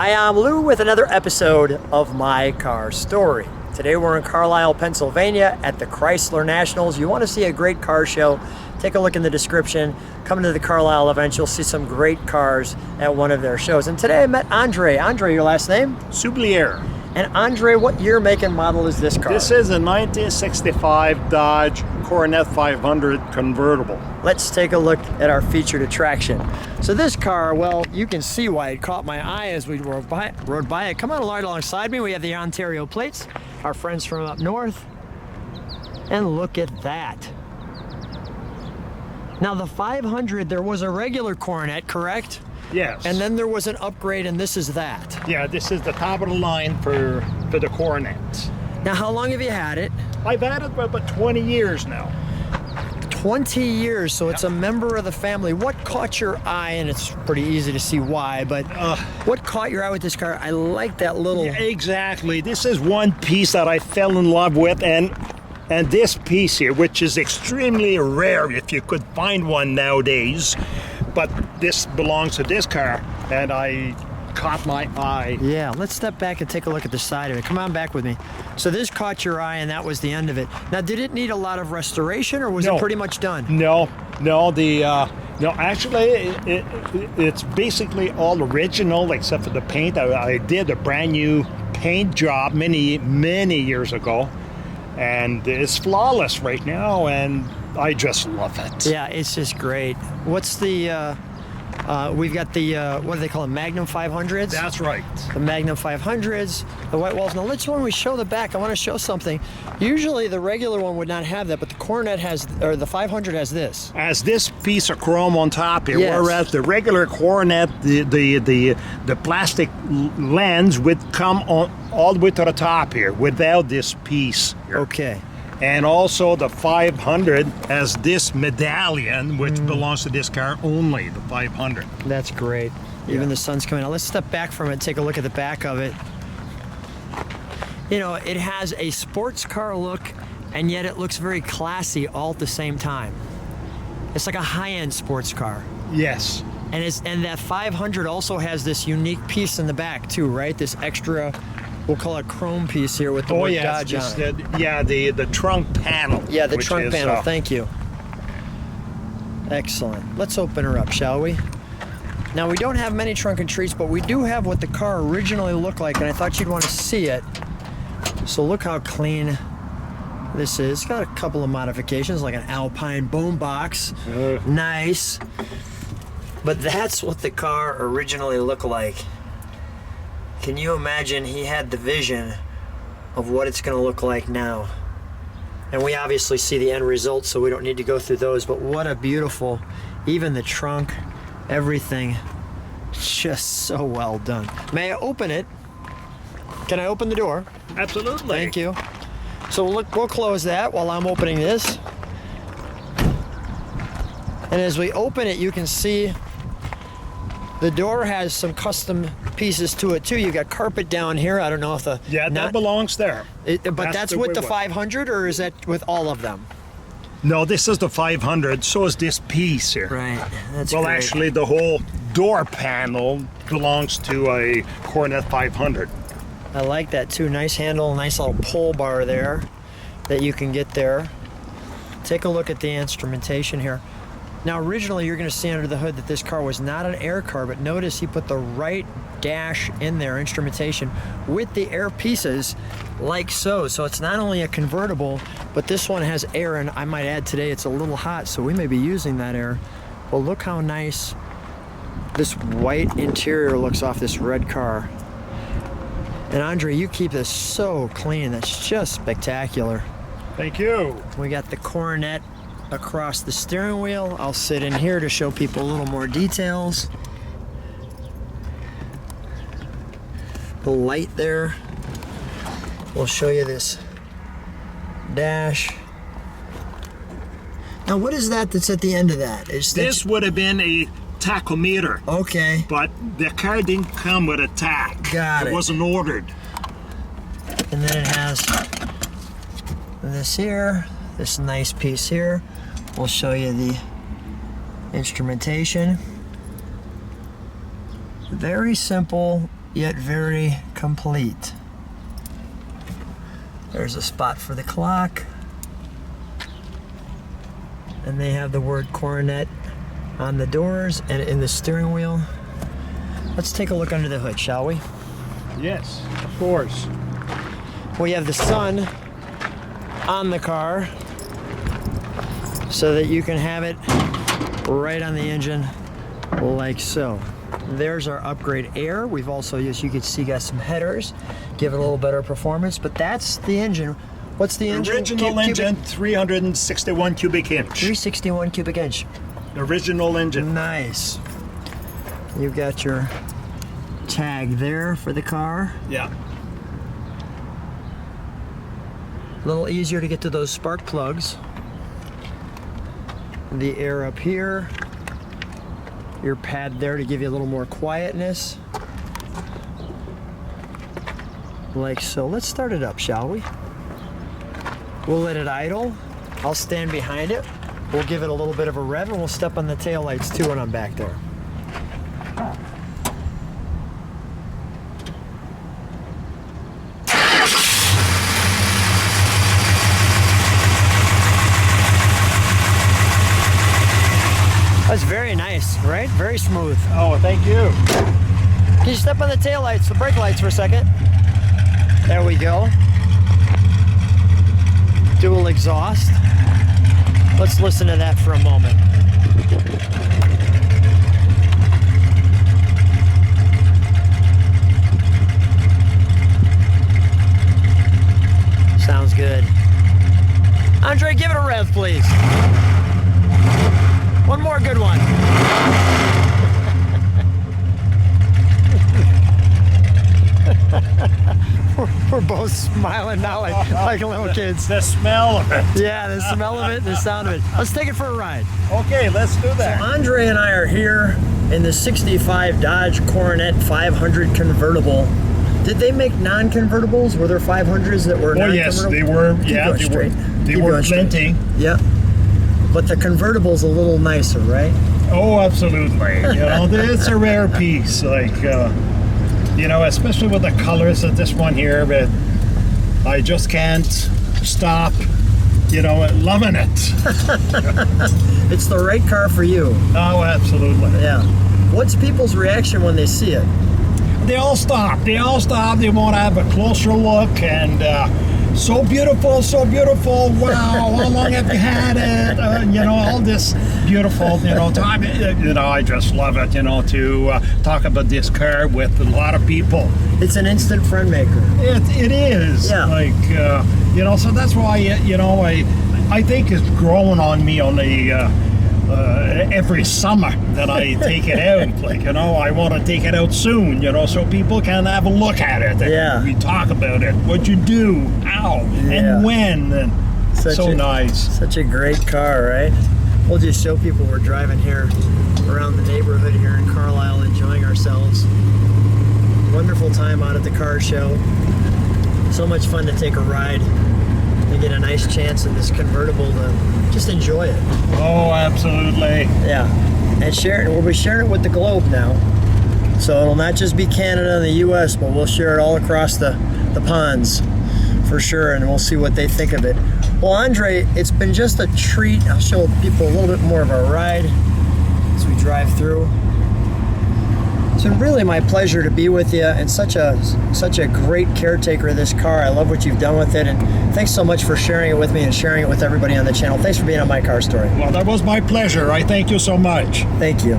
Hi, I'm Lou with another episode of My Car Story. Today we're in Carlisle, Pennsylvania at the Chrysler Nationals. You want to see a great car show? Take a look in the description. Come to the Carlisle event. You'll see some great cars at one of their shows. And today I met Andre. Andre, your last name? Soubliere. And Andre, what year, make, and model is this car? This is a 1965 Dodge Coronet 500 convertible. Let's take a look at our featured attraction. So this car, well, you can see why it caught my eye as we rode by it. Come on right alongside me. We have the Ontario plates, our friends from up north. And look at that. Now the 500, there was a regular Coronet, correct? Yes. And then there was an upgrade, and this is that. Yeah, this is the top of the line for the Coronet. Now, how long have you had it? I've had it for about 20 years now. 20 years, so it's a member of the family. What caught your eye, and it's pretty easy to see why, but what caught your eye with this car? I like that little... Yeah, exactly. This is one piece that I fell in love with, and this piece here, which is extremely rare if you could find one nowadays, but this belongs to this car, and I caught my eye. Yeah, let's step back and take a look at the side of it. Come on back with me. So this caught your eye, and that was the end of it. Now, did it need a lot of restoration, or was it pretty much done? No. Actually, it's basically all original except for the paint. I did a brand new paint job many years ago, and it's flawless right now, and I just love it. Yeah, it's just great. What's the, we've got the, what do they call it, Magnum 500s? That's right. The Magnum 500s, the white walls. Now let's, when we show the back, I want to show something. Usually the regular one would not have that, but the Coronet has, or the 500 has this. As this piece of chrome on top here, yes. Whereas the regular Coronet, the plastic lens would come on all the way to the top here without this piece here. Okay. And also the 500 has this medallion, which belongs to this car only, the 500. That's great. Even the sun's coming out. Let's step back from it and take a look at the back of it. You know, it has a sports car look, and yet it looks very classy all at the same time. It's like a high-end sports car. Yes. And that 500 also has this unique piece in the back too, right? This extra, we'll call it chrome piece here with the word Dodge on it. The trunk panel. Yeah, the trunk panel, thank you. Excellent. Let's open her up, shall we? Now, we don't have many trunk and treats, but we do have what the car originally looked like, and I thought you'd want to see it. So look how clean this is. It's got a couple of modifications, like an Alpine boom box. Nice. But that's what the car originally looked like. Can you imagine he had the vision of what it's going to look like now? And we obviously see the end result, so we don't need to go through those, but what a beautiful, even the trunk, everything, just so well done. May I open it? Can I open the door? Absolutely. Thank you. So we'll close that while I'm opening this. And as we open it, you can see the door has some custom pieces to it too. You got carpet down here. I don't know if the... Yeah, that belongs there. But that's with the 500, or is that with all of them? No, this is the 500. So is this piece here. Right. That's well, great. Actually, the whole door panel belongs to a Coronet 500. I like that too. Nice handle, nice little pull bar there that you can get there. Take a look at the instrumentation here. Now, originally, you're going to see under the hood that this car was not an air car, but notice he put the right dash in there, instrumentation, with the air pieces like so. So it's not only a convertible, but this one has air, and I might add today it's a little hot, so we may be using that air. But look how nice this white interior looks off this red car. And Andre, you keep this so clean. That's just spectacular. Thank you. We got the Coronet across the steering wheel. I'll sit in here to show people a little more details. The light there. We'll show you this dash. Now, what is that that's at the end of that? This would have been a tachometer. Okay. But the car didn't come with a tach. Got it. It wasn't ordered. And then it has this here, this nice piece here. We'll show you the instrumentation. Very simple, yet very complete. There's a spot for the clock. And they have the word Coronet on the doors and in the steering wheel. Let's take a look under the hood, shall we? Yes, of course. We have the sun on the car so that you can have it right on the engine like so. There's our upgrade air. We've also, as you can see, got some headers, give it a little better performance, but that's the engine. What's the engine? Original engine, 361 cubic inch. 361 cubic inch. Original engine. Nice. You've got your tag there for the car. Yeah. A little easier to get to those spark plugs. The air up here. Your pad there to give you a little more quietness. Like so. Let's start it up, shall we? We'll let it idle. I'll stand behind it. We'll give it a little bit of a rev and we'll step on the taillights too when I'm back there. That's very nice, right? Very smooth. Oh, thank you. Can you step on the taillights, the brake lights for a second? There we go. Dual exhaust. Let's listen to that for a moment. Sounds good. Andre, give it a rev, please. One more good one. We're both smiling now like little kids. The smell of it. Yeah, the smell of it, the sound of it. Let's take it for a ride. Okay, let's do that. So Andre and I are here in the 65 Dodge Coronet 500 convertible. Did they make non-convertibles? Were there 500s that were non-convertible? Oh yes, they were. Yeah, they were plenty. Yeah. But the convertible's a little nicer, right? Oh, absolutely. You know, it's a rare piece. Like, you know, especially with the colors of this one here, but I just can't stop, you know, loving it. It's the right car for you. Oh, absolutely. Yeah. What's people's reaction when they see it? They all stop. They all stop. They want to have a closer look and so beautiful, so beautiful. Wow, how long have you had it? You know, all this beautiful, you know, time. You know, I just love it, you know, to talk about this car with a lot of people. It's an instant friend maker. It is. Yeah. Like, you know, so that's why, you know, I think it's growing on me on the every summer that I take it out. Like, you know, I want to take it out soon, you know, so people can have a look at it. And yeah. We talk about it, what you do, how, and when. And nice. Such a great car, right? We'll just show people we're driving here around the neighborhood here in Carlisle, enjoying ourselves. Wonderful time out at the car show. So much fun to take a ride and get a nice chance in this convertible to just enjoy it. Oh, absolutely. Yeah, and share it. We'll be sharing it with the globe now. So it'll not just be Canada and the U.S., but we'll share it all across the ponds for sure, and we'll see what they think of it. Well, Andre, it's been just a treat. I'll show people a little bit more of our ride as we drive through. It's been really my pleasure to be with you, and such a great caretaker of this car. I love what you've done with it, and thanks so much for sharing it with me and sharing it with everybody on the channel. Thanks for being on My Car Story. Well, that was my pleasure. I thank you so much. Thank you.